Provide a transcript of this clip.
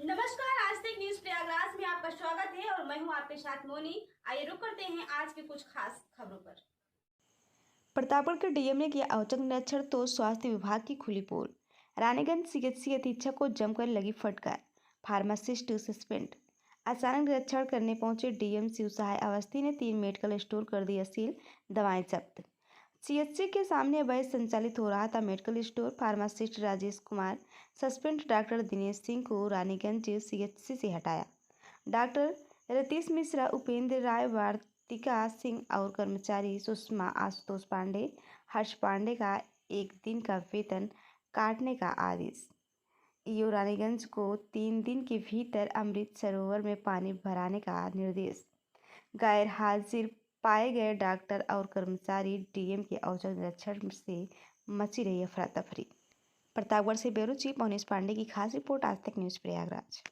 नमस्कार। आज तक न्यूज प्रयागराज में आपका स्वागत है और मैं हूं आपके साथ मोनी। आइए रुक करते हैं आज के कुछ खास खबरों पर। प्रतापगढ़ के डीएम ने किया औचक निरीक्षण तो स्वास्थ्य विभाग की खुली पोल। रानीगंज सीएचसी अधीक्षक को जमकर लगी फटकार, फार्मासिस्ट सस्पेंड। अचानक निरीक्षण करने पहुंचे डीएम शिव सहाय अवस्थी ने 3 मेडिकल स्टोर कर दिया सील, दवाएं जब्त। सीएचसी के सामने अवैध संचालित हो रहा था medical store. Pharmacist Rajesh Kumar suspend. Doctor Dinesh Singh को रानीगंज सीएचसी से हटाया। डॉक्टर रतीश मिश्रा, उपेंद्र राय, वार्तिका सिंह और कर्मचारी सुषमा, आशुतोष पांडे, हर्ष पांडे का 1 दिन का वेतन काटने का आदेश। ईओ रानीगंज को 3 दिन के भीतर अमृत सरोवर में पानी भराने का निर्देश। गैर हाजिर पाए गए डॉक्टर और कर्मचारी। डीएम के औचक निरीक्षण से मची रही अफरा तफरी। प्रतापगढ़ से ब्यूरो चीफ मोनीश पांडे की खास रिपोर्ट, आज तक न्यूज प्रयागराज।